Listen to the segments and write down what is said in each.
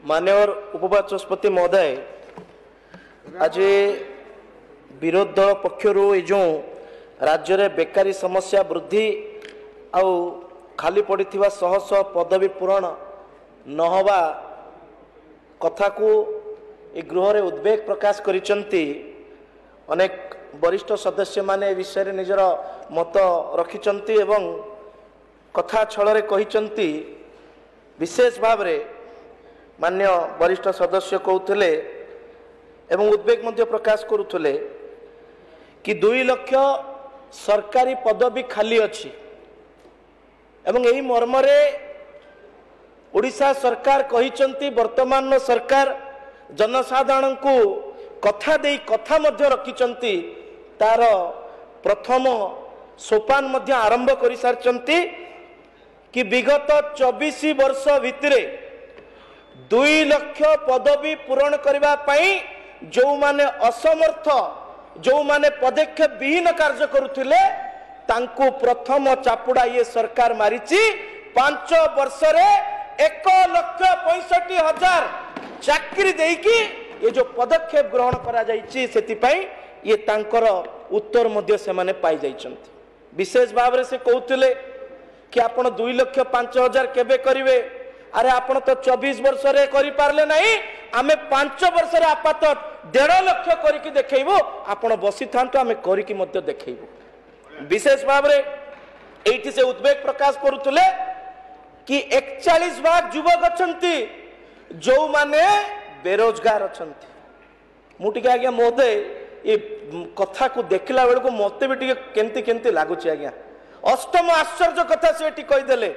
माननीय उपबाचस्पति महोदय आज विरोध दल पक्षर जो राज्य में बेकारी समस्या वृद्धि आउ खाली पड़ी शह शह पदवी पूरण नहवा कथा को ए गृह में उद्वेग प्रकाश करिसेंती। अनेक वरिष्ठ सदस्य माने विषय रे निजर मत रखिचंती एवं कथा छଳରେ कहिचंती। विशेष भाव रे मान्य वरिष्ठ सदस्य कहते एवं उद्वेग मध्य प्रकाश करुले कि 2 लाख सरकारी पदवी खाली अच्छी एवं यही मर्मरे ओडिशा सरकार कहिचंती वर्तमान सरकार जनसाधारण को कथा दे कथा मध्य रखिचंती। तार प्रथम सोपान मध्य आरंभ कर सारचंती कि विगत 24 वर्ष भितरे 2 लाख पदवी पूरण करबा पई जो माने असमर्थ जो माने पदक्षेप विहीन कार्य करुथिले तांको प्रथम चापुड़ा ये सरकार मारिची। 5 वर्ष रे 1,65,000 चाकरी देकी ये जो पदक्षेप ग्रहण करा जाइची सेति पई ये तांकर उत्तर मध्य से माने पाई जाइचंती। विशेष भाव रे से कहउथिले कि आपण 2,05,000 केबे करिवे। अरे आपण तो 24 वर्ष रे करि पारले नाही आमे 5 वर्ष रे आपात 1.5 लाख करिकि देखैबो। आपण बसी थांतो आमे करिकि मध्य देखैबो। विशेष भाव रे एठी से उद्वेग प्रकाश करुतले कि 41 भाग युवक अछंती जो माने बेरोजगार अछंती। मुटिके आज्ञा महोदय ये कथा को देखला बेल को मते भी टिके केंती केंती लागुची आज्ञा। अष्टम आश्चर्य कथा से एठी कहि देले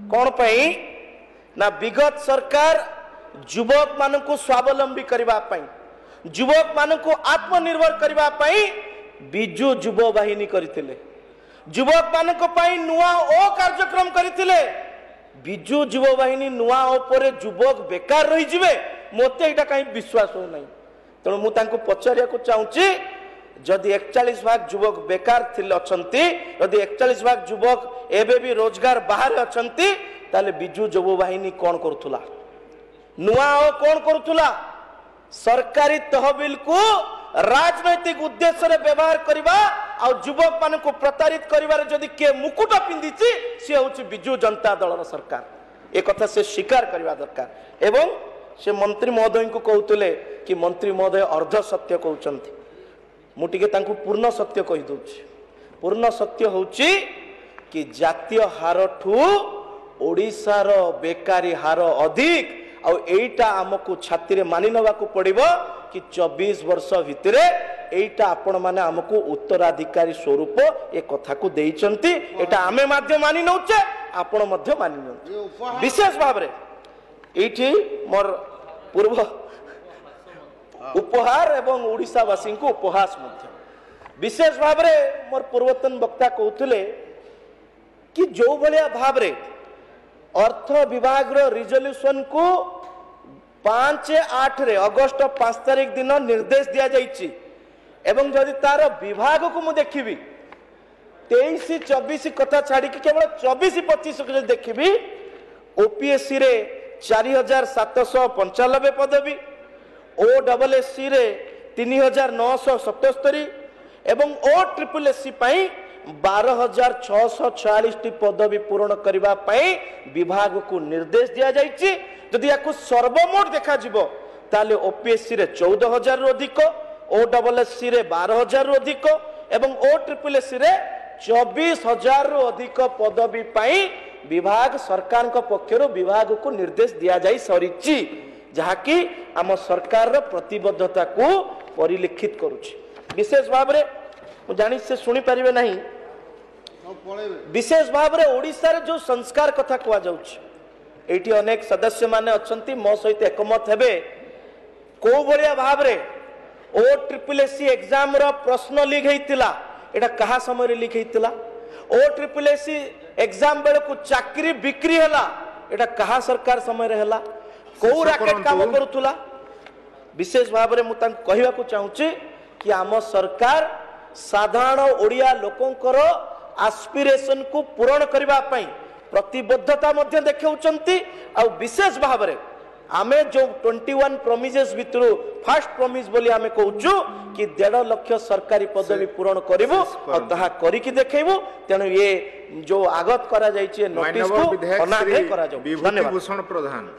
कोन पई ना विगत सरकार युवक मान को स्वावलंबी करबा पई युवक मान को आत्मनिर्भर करबा पई बिजु युव वाहिनी करथिले। युवक मान को पई नुआ ओ कार्यक्रम करथिले। बिजु युव वाहिनी नुआ ओपरे युवक बेकार रही जिवे मोते एटा कहीं विश्वास हो नहीं। तेणु मु तांको पचारिया को चाहूची जदि 41 भाग युवक बेकार थिले अछंती जदि 41 भाग युवक एबे भी रोजगार बाहर अछंती ताले बिजु युव वाहिनी कोन करथुला नुआ ओ कोन करथुला। सरकारी तहबिल को राजनैतिक उद्देश्य रे व्यवहार करबा और युवक मान को प्रतारित करिवार जदि के मुकुट पिंदिची से होची बिजु जनता दल सरकार। एक कथा से स्वीकार करबा दरकार। एवं से मंत्री महोदय को कहउतले कि मंत्री महोदय अर्ध सत्य कहउचंती। मु टिके तांको पूर्ण सत्य कहि दउची। पूर्ण सत्य होची कि जातीय हार ठू ओडिसा रो बेकारी हार अधिक और एटा हमको छाती रे मानि नबा को पड़िबो कि 24 वर्ष भितरे एटा आपण माने हमको उत्तराधिकारी स्वरूप ए कथा को देइचंती। एटा आमे माध्य मानि नउचे आपण मध्य मानि नउचे। विशेष भाव रे एठी मोर पूर्व उपहार एवं ओडिसा वासी को उपहास मध्य विशेष भाव रे मोर पूर्वतन वक्ता कहउतले कि जो भलिया भाव रे अर्थ विभाग रो रिजोल्यूशन को 5/8 रे अगस्त 5 तारिख दिन निर्देश दिया जाइछि एवं जदि तार विभाग को मु देखिबी 23-24 कथा छाड़ी कि केवल 24-25 को देखिबी ओपीएससी रे 4,795 पदवी ओडब्ल्यूएससी रे 3,977 एवं ओट्रिपलएससी पई 12,646 पदवी पूर्ण करबा पई विभाग को निर्देश दिया जाइछि। जदि याकु सर्वमोट देखा जिवो ताले ओपीएससी रे 14,000 रु अधिक ओडब्ल्यूएससी रे 12,000 रु अधिक एवं ओट्रिपलएससी रे 24,000 रु अधिक पदवी पई विभाग सरकार को पक्षरु विभाग को निर्देश दिया जाई सरिछि जहाकी आम सरकार प्रतिबद्धता को परिलक्षित करुछि। विशेष भाव रे जानी से सुनी पारिबे नहीं। विशेष भाव रे ओडिसा रे जो संस्कार कथा कहा जाउछि एठी अनेक सदस्य माने अछंती मो सहित एकमत हेबे को भलिया भाव रे ओट्रिपलएससी एग्जाम रो प्रश्न लीक हेतिला एटा कहा समय रे लीक हेतिला। ओट्रिपलएससी एग्जाम बेले को चाकरी बिक्री हला एटा कहा सरकार समय रे हला को राकेट काम करूथुला। विशेष भाव रे मु तां कहिबा को चाहूची कि आम सरकार साधारण ओडिया लोकंकर आस्पिरेशन को पूरण करबा पई प्रतिबद्धता मध्य देखाउचंती। आ विशेष भाव रे आमे जो 21 प्रोमिसेस भितरु फर्स्ट प्रोमिस बोली आमे कहूचु कि 1.5 लाख सरकारी पदवी पूरण करिवो और ताहा करी कि देखेबो तेनु ये जो आगत करा जायछि नोटिस को अनाग्रह करा जाउ। विभूति भूषण प्रधान।